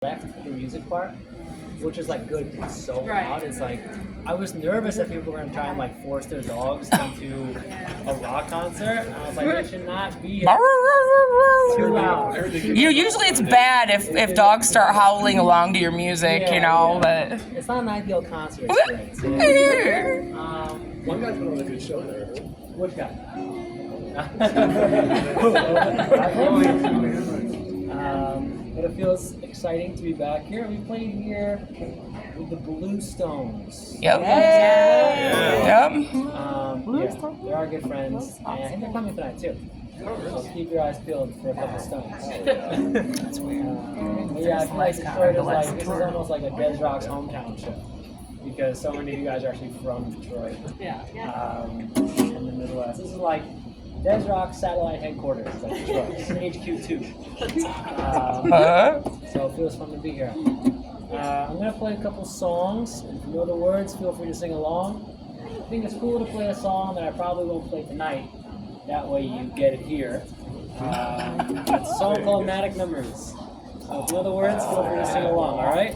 the music part, which is like good. It's so loud. It's like I was nervous that people were gonna try and like force their dogs into a rock concert. And I was like, they should not be here. Too loud. Usually it's bad if dogs start howling along to your music, you know. But it's not an ideal concert experience. One guy's been on a good show there. Which guy? But it feels exciting to be back here. We played here with the Bluestones. Yep. They're our good friends, and I think they're coming tonight too. So keep your eyes peeled for a couple stones. That's weird. I feel like Detroit is like this is almost like a Des Rocs hometown show because so many of you guys are actually from Detroit. In the Midwest. This is like Des Rocs satellite headquarters, like Detroit. This is HQ2. So it feels fun to be here. I'm gonna play a couple songs. If you know the words, feel free to sing along. I think it's cool to play a song that I probably won't play tonight. That way you get it here. It's a song called Manic Memories. So if you know the words, feel free to sing along, alright?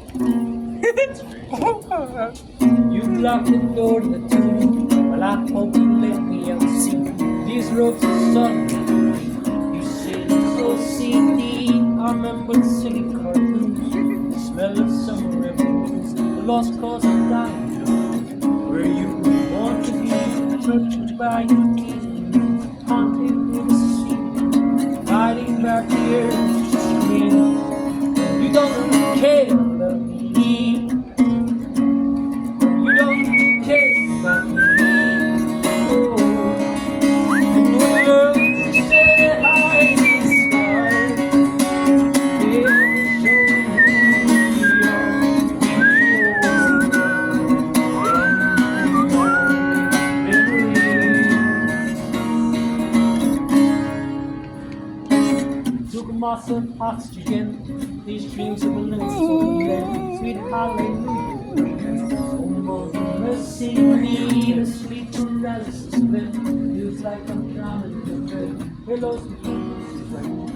You locked the door to the tomb. Well, I hope you let me unsee. These ropes are sudden. You sit so CD. I remember singing cartoons. The smell of summer ribbons. The lost cause of life. Where you want to be touched by your teeth. Haunted with a sea. Hiding back here. You don't care about me. You don't care about me. Of oxygen, these dreams of balloons so late, sweet hallelujah. Oh, mercy me, the sweet paralysis of it feels like I'm drowning in the bed. Pillows and pillows,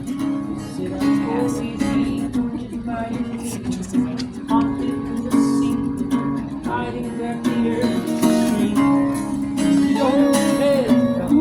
you sit on pass easy, touched by your teeth, haunted in the sea, hiding back here in the street. You don't care about me.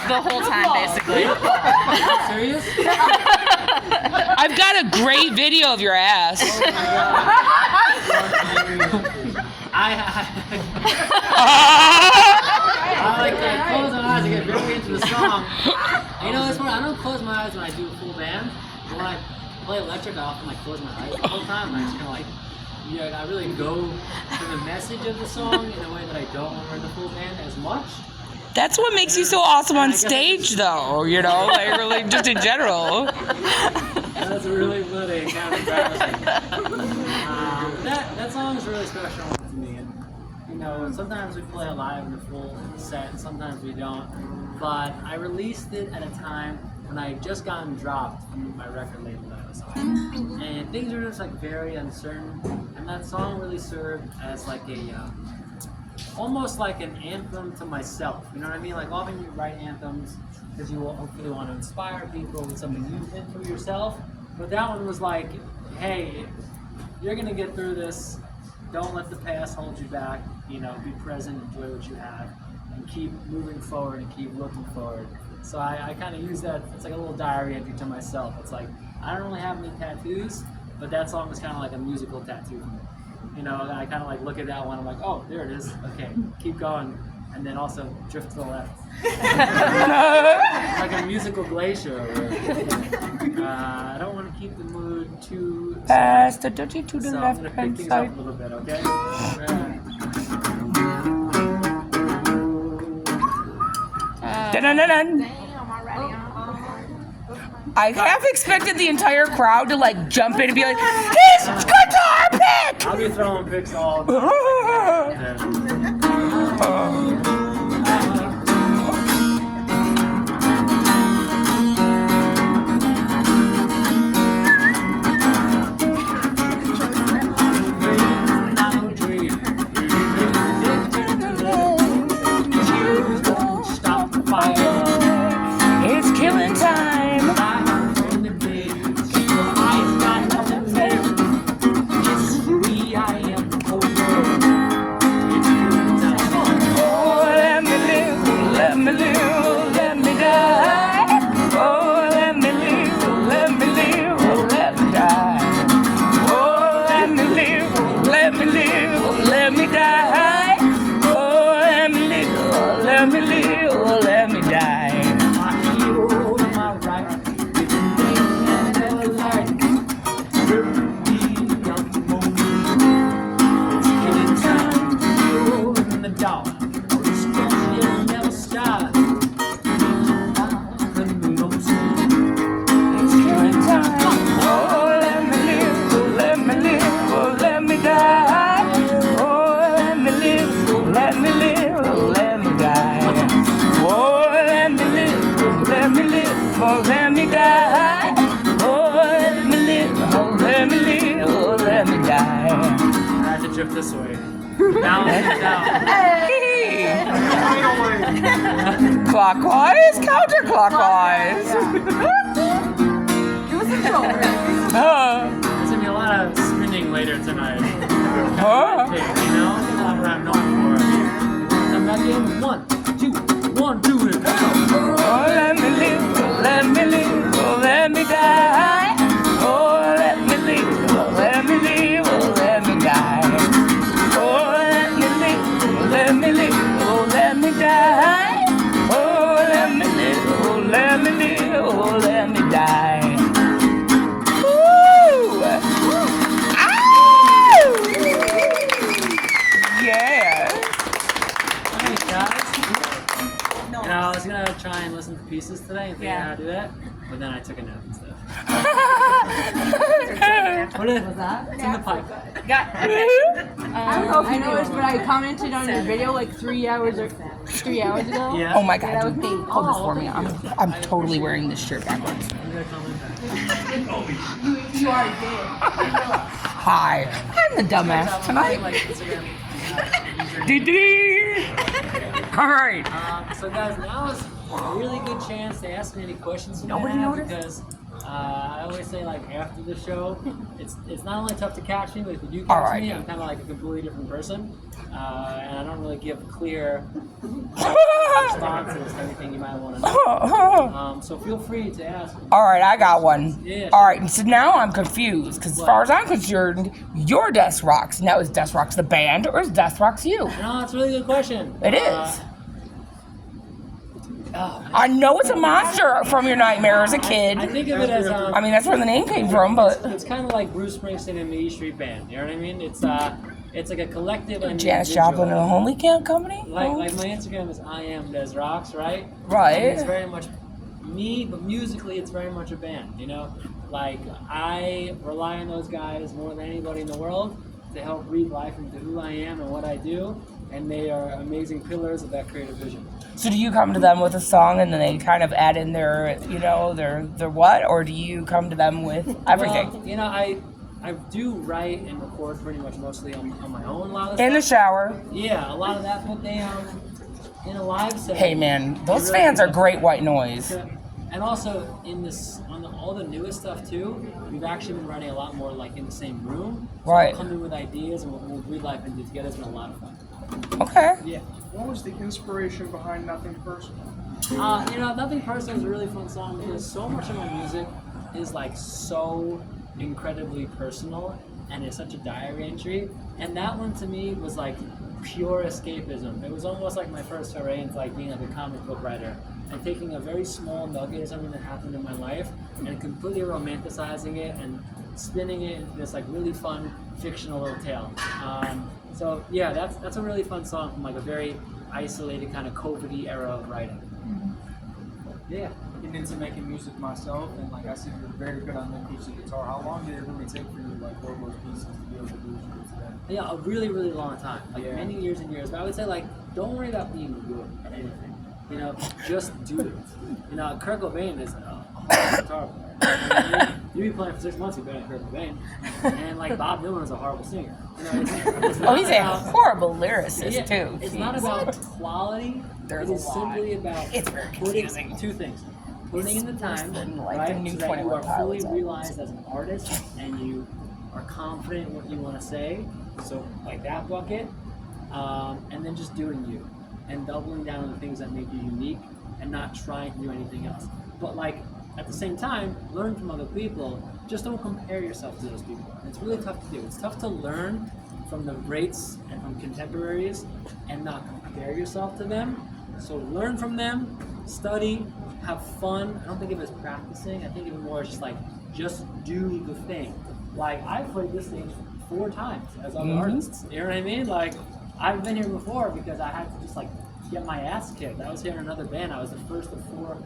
The whole time, basically. Serious? I've got a great video of your ass. Oh my God. I like to close my eyes and get very into the song. You know, it's funny, I don't close my eyes when I do a full band. When I play electric, I often like close my eyes the whole time. I just kind of like, I really go for the message of the song in a way that I don't when we're in the full band as much. That's what makes you so awesome on stage, though, you know, like really just in general. That's really funny. Kind of embarrassing. That song is really special to me. And, you know, sometimes we play live in the full set, and sometimes we don't. but I released it at a time when I had just gotten dropped from my record label that I was on. And things were just like very uncertain, and that song really served as like a, almost like an anthem to myself, you know what I mean? Like often you write anthems because you will hopefully want to inspire people with something you've been through yourself, but that one was like, hey, you're gonna get through this, don't let the past hold you back, you know, be present, enjoy what you have, and keep moving forward and keep looking forward. So I kind of use that, it's like a little diary entry to myself. It's like, I don't really have any tattoos, but that song is kind of like a musical tattoo for me. You know, I kind of like look at that one, I'm like, oh, there it is, okay, keep going, and then also drift to the left. Like a musical glacier. I don't want to keep the mood too... Pass the dirty to the so left I'm going to hand pick things side. up a little bit, okay? Dun-dun-dun-dun. Damn, already on. I half expected the entire crowd to like jump in and be like, his guitar pick! I'll be throwing picks all day. Stop the fire. It's killing time. Oh, let me live, let me live, let me die. Oh, let me live, let me live, let me die. Oh, let me live, let me live, let me die. Oh, let me live, let me live, let me die. My hero, my right, living day and never light. It's killing time, you're in the dark. You'll never stop. It's killing time. Oh, let me live, let me live, let me die. Oh, let me live, let me live, let me die. Oh, let me live, let me live, let me die. Oh, let me live, let me live, let me die. I have to drift this way. Balance it out. Clockwise, counterclockwise. Give us a shoulder. There's gonna be a lot of spinning later tonight. Huh? Okay, you know, that's what I'm known for. Come back in. 1, 2, 1, 2, and go. Oh, let me live, let me live, let me die. Oh, let me live, let me live, let me die. Oh, let me live, let me live, let me die. Oh, let me live, let me live, let me die. Woo! Ow! Yeah. Thanks, guys. You know, I was gonna try and listen to pieces today and figure out how to do that, but then I took a nap instead. What is that? It's in the pipe. I don't know if you noticed, but I commented on your video like 3 hours ago. Yeah. Oh my That was god, me. dude. Hold this for me. I'm totally wearing this shirt backwards. I'm gonna comment back. You already did. Hi, I'm the dumbass tonight. Like Instagram. Dee-dee. All right. So guys, now is a really good chance to ask me any questions you Nobody might have, noticed? because I always say like after the show, it's not only tough to catch me, but if you do All catch right. me, I'm kind of like a completely different person, and I don't really give clear responses to anything you might want to know. So feel free to ask. All right, I got one. Yeah. All right, so now I'm confused because as far as I'm concerned, you're Death Rocks. Now is Death Rocks the band or is Death Rocks you? No, it's a really good question. It is. I know it's a monster from your nightmare as a kid. I think of it as I mean, that's where the name came from, but it's kind of like Bruce Springsteen and the E Street Band. You know what I mean? It's like a collective. And Janis Joplin and the Homely Camp Company. Like my Instagram is I am Des Rocks, right? Right. And it's very much me, but musically it's very much a band. You know, like I rely on those guys more than anybody in the world to help breathe life into who I am and what I do, and they are amazing pillars of that creative vision. So do you come to them with a song and then they kind of add in their, you know, their what? Or do you come to them with everything? Well, you know, I do write and record pretty much mostly on my own a lot of In the stuff. shower. Yeah, a lot of that, but they in a live setting. Hey man, those they really fans are do. great white noise. And also all the newest stuff too, we've actually been writing a lot more like in the same room. So Right. we'll come in with ideas and we'll breathe life into it together. It's been a lot of fun. Okay. Yeah. What was the inspiration behind Nothing Personal? You know, Nothing Personal is a really fun song because so much of my music is like so incredibly personal and it's such a diary entry. And that one to me was like pure escapism. It was almost like my first foray into like being like a comic book writer and taking a very small nugget of something that happened in my life and completely romanticizing it and spinning it into this like really fun fictional little tale. So yeah, that's a really fun song from like a very isolated kind of COVID-y era of writing. Yeah. Getting into making music myself, and like I said, you're very good on the acoustic guitar. How long did it really take for you to like work those pieces to be able to do what you do today? Yeah, a really, really long time. Like many years and years. But I would say like, don't worry about being good at anything. You know, just do it. You know, Kurt Cobain is a horrible guitar player. You know, you'd be playing for 6 months, you'd be better than Kurt Cobain. And like Bob Dylan is a horrible singer. You know, it's not He's a about- horrible lyricist too. It's not about quality. There's it is a lot. simply about It's very confusing. putting two things. Putting in the time, than, like, right, the new so that you 21 are fully Pilots album. realized as an artist and you are confident in what you want to say. So like that bucket, and then just doing you and doubling down on the things that make you unique and not trying to do anything else. But like at the same time, learn from other people. Just don't compare yourself to those people. It's really tough to do. It's tough to learn from the greats and from contemporaries and not compare yourself to them. So learn from them, study, have fun. I don't think of it as practicing. I think of it more as just do the thing. Like I've played this stage 4 times as other artists. You know what I mean? Like I've been here before because I had to just like get my ass kicked. I was here in another band. I was the first of 4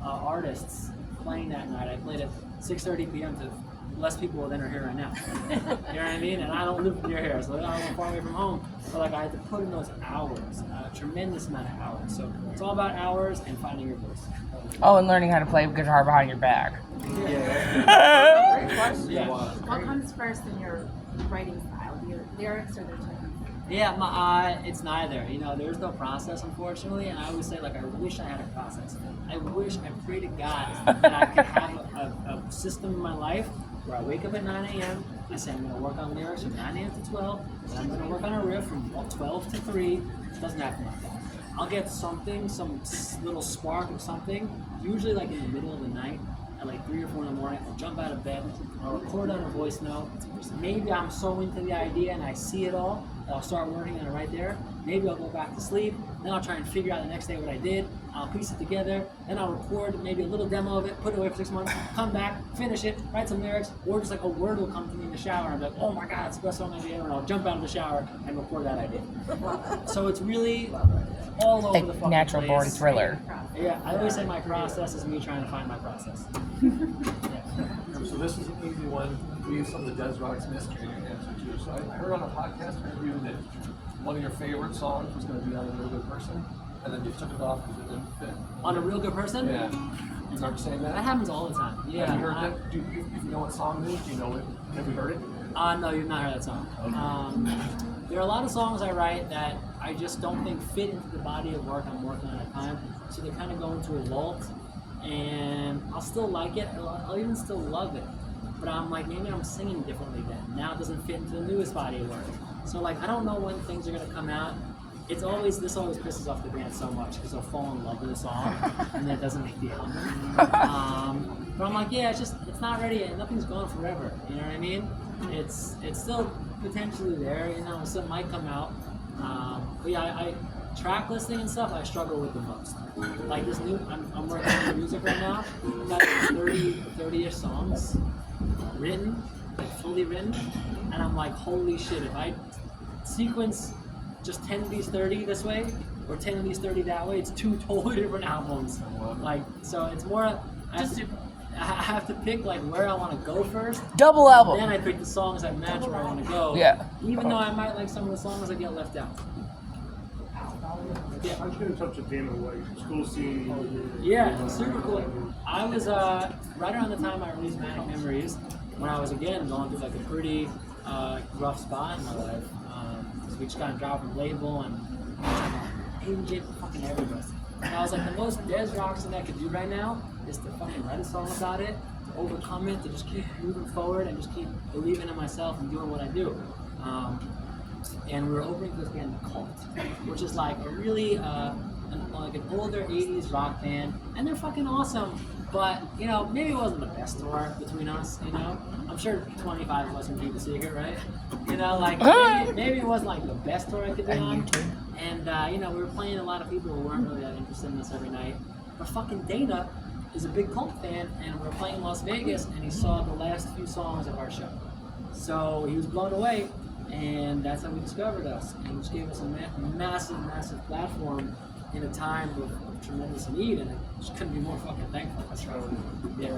artists playing that night. I played at 6:30 p.m. to less people than are here right now. You know what I mean? And I don't live near here, so I don't far away from home. But like I had to put in those hours, a tremendous amount of hours. So it's all about hours and finding your voice. Oh, and learning how to play guitar behind your back. Great question. Yeah. What comes first in your writing style? Your lyrics or the tune? Yeah, it's neither. You know, there's no process, unfortunately. And I always say, like, I wish I had a process. I pray to God that I could have a system in my life where I wake up at 9 a.m. I say I'm going to work on lyrics from 9 a.m. to 12. Then I'm going to work on a riff from 12 to 3. It doesn't happen like that. I'll get something, some little spark of something, usually like in the middle of the night, at like 3 or 4 in the morning. I'll jump out of bed, I'll record on a voice note. Maybe I'm so into the idea and I see it all, that I'll start working on it right there. Maybe I'll go back to sleep, then I'll try and figure out the next day what I did. I'll piece it together, then I'll record maybe a little demo of it, put it away for 6 months, come back, finish it, write some lyrics, or just like a word will come to me in the shower and I'm like, oh my God, it's the best song idea, and I'll jump out of the shower and record that idea. So it's really all over the fucking Natural born place. thriller. Yeah, I always say my process is me trying to find my process. So this is an easy one. We use some of the Des Rocs mystery answer too. So I heard on a podcast interview that one of your favorite songs was going to be on A Real Good Person, and then you took it off because it didn't fit. On A Real Good Person? Yeah. You remember saying That that? happens all the time. Yeah. Have you heard that? Do you know what song it is? Do you know it? Have you heard it? No, you've not heard that song. Okay. There are a lot of songs I write that I just don't think fit into the body of work I'm working on at the time. So they kind of go into a lull, and I'll still like it. I'll even still love it. But I'm like, maybe I'm singing differently then. Now it doesn't fit into the newest body of work. So like, I don't know when things are gonna come out. This always pisses off the band so much because they'll fall in love with a song and then it doesn't make the album. But I'm like, yeah, it's not ready yet. Nothing's gone forever. You know what I mean? It's still potentially there. You know, something might come out. But yeah, I track listing and stuff I struggle with the most. Like this new, I'm working on music right now. I've got 30-ish songs written, like fully written, and I'm like, holy shit! If I sequence just 10 of these 30 this way, or 10 of these 30 that way, it's 2 totally different albums. Like, so it's more. I have to pick like where I want to go first. Double album. Then I pick the songs that match where I want to go. Yeah. Even though I might like some of the songs that get left out. Yeah. I'm just gonna touch a theme of like school scene. Yeah, super cool. I was right around the time I released Manic Memories, when I was again going through like a pretty rough spot in my life. So we just got dropped from label and hated fucking everybody. And I was like, the most Des Rocs thing I could do right now is to fucking write a song about it, to overcome it, to just keep moving forward and just keep believing in myself and doing what I do. And we were opening for this band, Cult, which is like a really like an older 80s rock band, and they're fucking awesome. But you know, maybe it wasn't the best tour between us. You know, I'm sure 25 of us can keep a secret, right? You know, like maybe it wasn't like the best tour I could be on. And you know, we were playing a lot of people who weren't really that interested in us every night. But fucking Dana is a big Cult fan, and we were playing in Las Vegas, and he saw the last few songs of our show. So he was blown away. And that's how we discovered us. And it just gave us a massive, massive platform in a time of tremendous need, and I just couldn't be more fucking thankful. Yeah.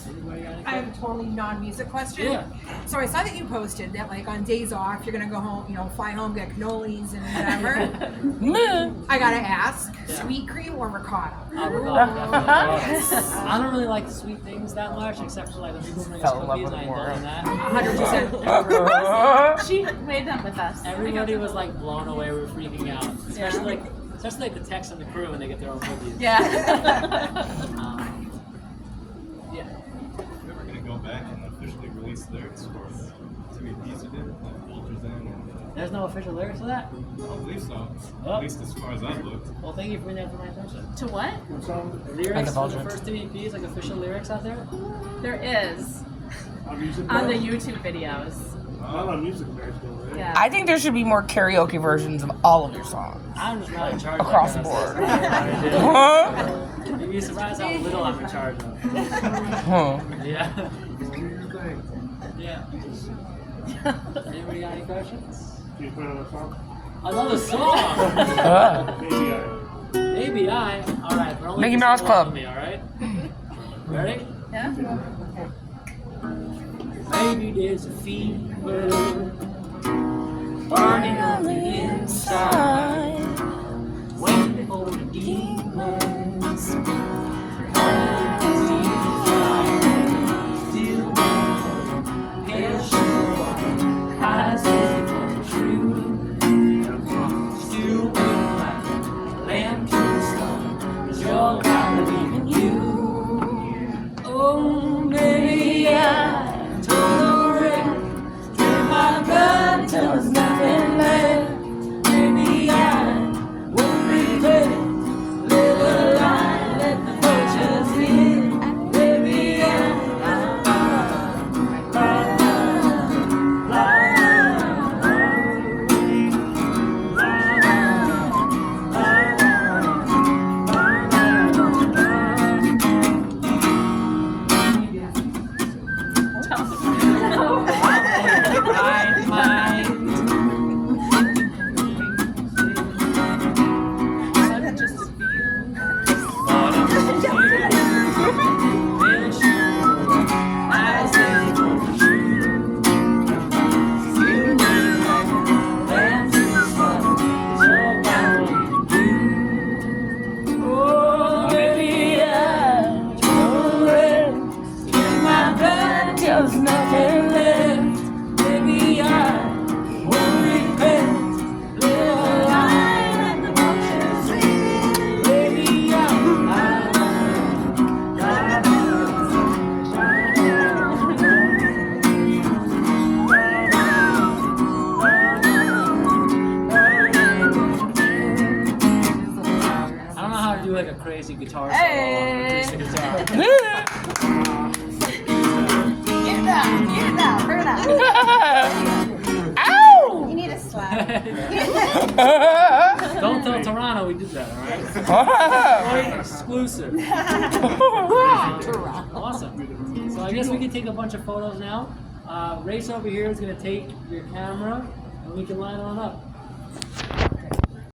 Anybody got any I have a totally non-music question. Yeah. So I saw that you posted that like on days off you're gonna go home, you know, fly home, get cannolis and whatever. I gotta ask, sweet cream or ricotta? I don't really like sweet things that much, except for like when people bring us cookies and I indulge in that. 100%. She made them with us. Everybody was like blown away. We were freaking out, especially like the techs and the crew when they get their own cookies. Yeah. Yeah. We're going to go back and officially release lyrics for 2 EPs you did, like Vultures In. There's no official lyrics to that? I don't believe so. Oh. At least as far as I've looked. Well, thank you for bringing that to my attention. To what? Lyrics for the first 2 EPs, like official lyrics out there? There is. On music On the videos? YouTube videos. Not on music videos, though, right? Yeah. I think there should be more karaoke versions of all of your songs. I'm just not in charge Across of the that. board. You'd be surprised how little I'm in charge of. Huh. Yeah. Yeah. Anybody got any questions? Can you play another song? Another song! Maybe Maybe I. Alright, but only Mickey if you Mouse love Club. Me, alright? Ready? Yeah. Maybe there's a fever burning on the inside, waiting for the demons. Still pale sure, eyes looking for the truth. Still waiting like a lamb to the sun, 'cause you're not believing you. Oh, baby, I till there's nothing left. Maybe I won't regret it. Live a lie, let the vultures in. Maybe I there's nothing left. Maybe I won't regret. Live a lie, let the vultures in. Maybe I don't know how to do like a crazy guitar solo on acoustic guitar. Ow! You need a slap. Don't tell Toronto we did that, alright? Exclusive. Awesome. So I guess we can take a bunch of photos now. Race over here is going to take your camera and we can line on up.